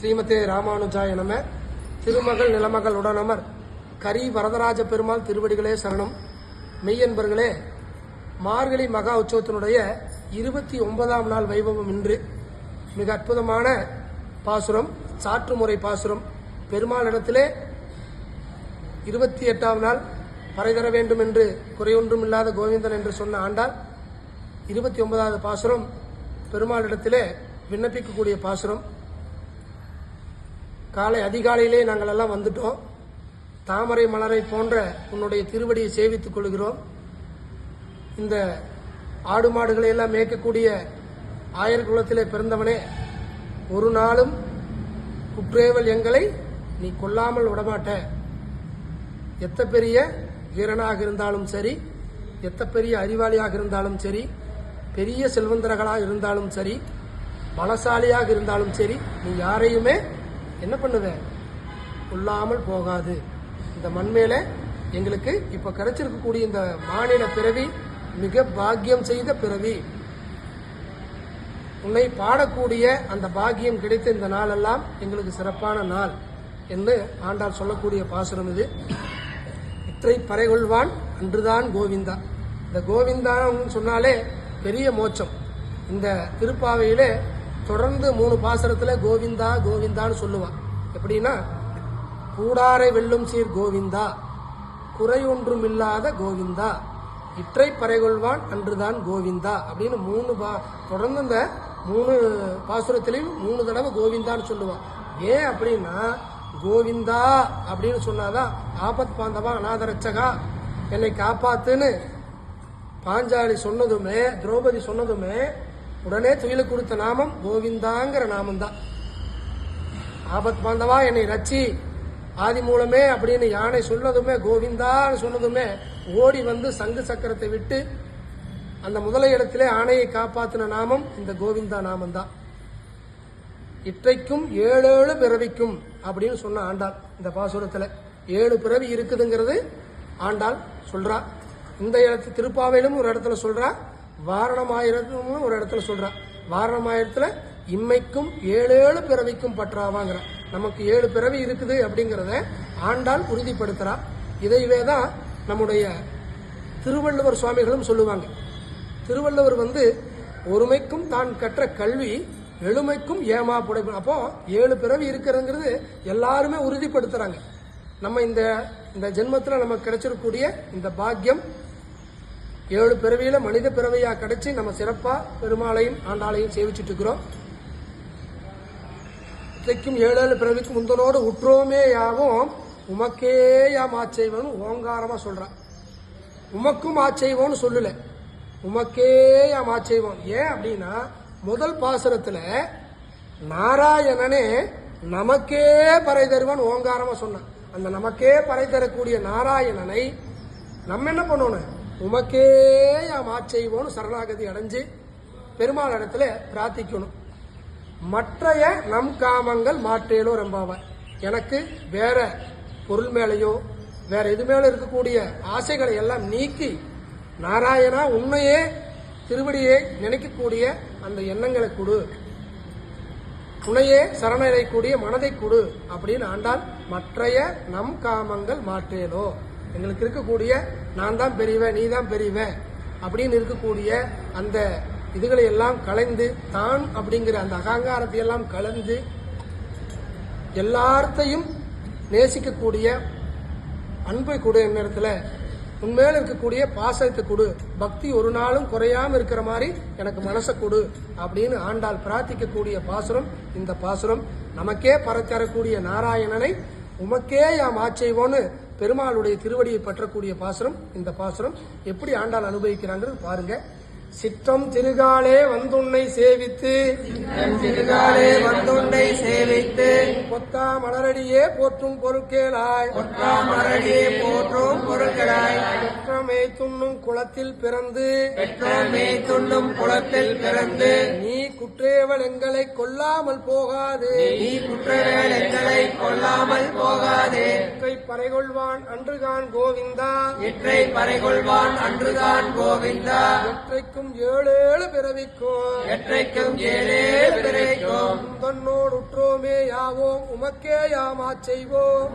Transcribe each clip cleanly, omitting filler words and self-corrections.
ஸ்ரீமதே ராமானுஜாய நம. திருமகள் நிலமகள் உடனமர் கரி வரதராஜ பெருமாள் திருவடிகளே சரணம். மெய்யன்பர்களே, மார்கழி மகா உற்சவத்தினுடைய 29ஆம் நாள் வைபவம் இன்று. மிக அற்புதமான பாசுரம், சாற்றுமுறை பாசுரம். பெருமாளிடத்திலே 28ஆம் நாள் பறை தர வேண்டும் என்று குறையொன்றும் இல்லாத கோவிந்தன் என்று சொன்ன ஆண்டால் 29வது பாசுரம் பெருமாளிடத்திலே விண்ணப்பிக்கக்கூடிய பாசுரம். காலை அதிகாலையிலே நாங்கள் எல்லாம் வந்துட்டோம். தாமரை மலரை போன்ற உன்னுடைய திருவடியை சேவித்துக் கொள்கிறோம். இந்த ஆடு மாடுகளை எல்லாம் மேய்க்கக்கூடிய ஆயர் குலத்திலே பிறந்தவனே, ஒரு நாளும் குற்றேவல் எங்களை நீ கொல்லாமல் விடமாட்ட. எத்த பெரிய வீரனாக இருந்தாலும் சரி, எத்த பெரிய அறிவாளியாக இருந்தாலும் சரி, பெரிய செல்வந்தர்களாக இருந்தாலும் சரி, பலசாலியாக இருந்தாலும் சரி, நீ யாரையுமே என்ன பண்ணுவ? கொல்லாமல் போகாது. இந்த மண்மேல எங்களுக்கு இப்ப கிடைச்சிருக்கக்கூடிய இந்த மாநில பிறவி மிக பாக்கியம் செய்த பிறவி. உன்னை பாடக்கூடிய அந்த பாக்கியம் கிடைத்த இந்த நாளெல்லாம் எங்களுக்கு சிறப்பான நாள் என்று ஆண்டாள் சொல்லக்கூடிய பாசுரம் இது. இற்றை பறைகொள்வான் அன்றுதான் கோவிந்தா. இந்த கோவிந்தான்னு சொன்னாலே பெரிய மோட்சம். இந்த திருப்பாவையிலே தொடர்ந்து 3 பாசுரத்துல கோவிந்தா கோவிந்தான்னு சொல்லுவான். எப்படின்னா, கூடாரை வெல்லும் சீர் கோவிந்தா, குறை ஒன்றும் இல்லாத கோவிந்தா, இற்றை பறைகொள்வான் அன்றுதான் கோவிந்தா அப்படின்னு 3 தொடர்ந்து இந்த 3 பாசுரத்திலையும் 3 தடவை கோவிந்தான்னு சொல்லுவான். ஏன் அப்படின்னா, கோவிந்தா அப்படின்னு சொன்னாதான் ஆபத் பாந்தவா அநாதரட்சகா என்னை காப்பாத்துன்னு பாஞ்சாலி சொன்னதுமே, திரௌபதி சொன்னதுமே உடனே துயில கொடுத்த நாமம் கோவிந்தாங்கிற நாமம் தான். ஆபத் பாந்தவா என்னை ரச்சி ஆதி மூலமே அப்படின்னு யானை சொன்னதுமே, கோவிந்தான்னு சொன்னதுமே ஓடி வந்து சங்கு சக்கரத்தை விட்டு அந்த முதலை இடத்திலே ஆணையை காப்பாத்தின நாமம் இந்த கோவிந்தா நாமம் தான். இற்றைக்கும் 7 பிறவிக்கும் அப்படின்னு சொன்ன ஆண்டாள் இந்த பாசுரத்துல 7 பிறவி இருக்குதுங்கிறது ஆண்டாள் சொல்றா. இந்த இடத்துல திருப்பாவையிலும் ஒரு இடத்துல சொல்றா, வாரணமாயிரத்தும் ஒரு இடத்துல சொல்றா. வாரணமாயிரத்துல இம்மைக்கும் 7 பிறவிக்கும் பற்றாவாங்கிற, நமக்கு 7 பிறவி இருக்குது அப்படிங்கிறத ஆண்டாள் உறுதிப்படுத்துறா. இதைவே தான் நம்முடைய திருவள்ளுவர் சுவாமிகளும் சொல்லுவாங்க. திருவள்ளுவர் ஒருமைக்கும் தான் கற்ற கல்வி எழுமைக்கும் ஏமா புடைப்பு. அப்போ 7 பிறவி இருக்கிறதுங்கிறது எல்லாருமே உறுதிப்படுத்துறாங்க. நம்ம இந்த ஜென்மத்தில் நமக்கு கிடைச்சிருக்கக்கூடிய இந்த பாக்கியம் 7 பிறவியில மனித பிறவியா கிடைச்சி நம்ம சிறப்பா பெருமாளையும் ஆண்டாளையும் சேவிச்சுட்டு இருக்கிறோம். இன்றைக்கும் 7 பிறவிக்கு முந்தனோடு உற்றோமே யாவும் உமக்கே யாம் ஆச்செய்வன் ஓங்காரமா சொல்றான். உமக்கும் ஆச்செய்வோன்னு சொல்லல, உமக்கே யாம் ஆச்செய்வோம். ஏன் அப்படின்னா, முதல் பாசுரத்துல நாராயணனே நமக்கே பறை தருவன் ஓங்காரமா சொன்னான். அந்த நமக்கே பறை தரக்கூடிய நாராயணனை நம்ம என்ன பண்ணணும்? உமக்கே யாம் ஆச்செய்வோன்னு சரணாகதி அடைஞ்சு பெருமாள் இடத்துல பிரார்த்திக்கணும். மற்றைய நம் காமங்கள் மாற்றேலோ ரொம்பவாய். எனக்கு வேற பொருள் மேலேயோ வேற இது மேல இருக்கக்கூடிய ஆசைகளை எல்லாம் நீக்கி நாராயணா உன்னையே திருவடியை நினைக்கக்கூடிய அந்த எண்ணங்களை கொடு, உன்னையே சரணடையக்கூடிய மனதை கொடு அப்படின்னு ஆண்டால் மற்றைய நம் காமங்கள் மாற்றேலோ. எங்களுக்கு இருக்கக்கூடிய நான் தான் பெரியவன் நீ தான் பெரியவன் அப்படின்னு இருக்கக்கூடிய அந்த இதுகளை எல்லாம் கலைந்து, தான் அப்படிங்கிற அந்த அகங்காரத்தை எல்லாம் கலந்து எல்லாத்தையும் நேசிக்கக்கூடிய அன்பை கொடு. நேரத்தில் உண்மையில இருக்கக்கூடிய பாசத்தை கொடு, பக்தி ஒரு நாளும் குறையாம இருக்கிற மாதிரி எனக்கு மனசை கொடு அப்படின்னு ஆண்டாள் பிரார்த்திக்கக்கூடிய பாசுரம் இந்த பாசுரம். நமக்கே பறத்தரக்கூடிய நாராயணனை உமக்கே யாம் ஆச்செய்வோன்னு பெருமாளுடைய திருவடியை பற்றக்கூடிய பாசுரம் இந்த பாசுரம். எப்படி ஆண்டாள் அனுபவிக்கிறாங்க பாருங்க. சிற்றம் திருகாலே வந்துன்னை சேவித்து, திருகாலே வந்துன்னை சேவித்து, பொத்தா மலரடியே போற்றும் பொருட்கேளாய், பொத்தா மலரடியே போற்றும் பொருட்களாய், பெற்றமே துண்ணும் குளத்தில் பிறந்து, பெற்றமே துண்ணும் குளத்தில் பிறந்து, நீ குற்றேவல் எங்களை கொல்லாமல் போகாது, நீ குற்றவேல் எங்களை கொள்ளாமல் போகாதே. இற்றை பறைகொள்வான் அன்றுகான் கோவிந்தா. இற்றை பறைகொள்வான் அன்றுதான் கோவிந்தா. எற்றைக்கும் ஏழேழு பிறவிக்கும் எற்றைக்கும் ஏழேழு பிறவிக்கும் தன்னோடு உற்றோமே யாவோம் உமக்கே யாமாச் செய்வோம்.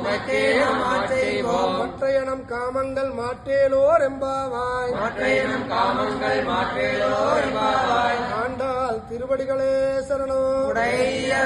உமக்கே மாற்றைவோம். மற்றையனம் காமங்கள் மாற்றேலோர் எம்பாவாய். மாற்றையினும் காமங்கள் மாற்றேலோ என்பாவாய். ஆண்டாள் திருவடிகளே சரணம். உடைய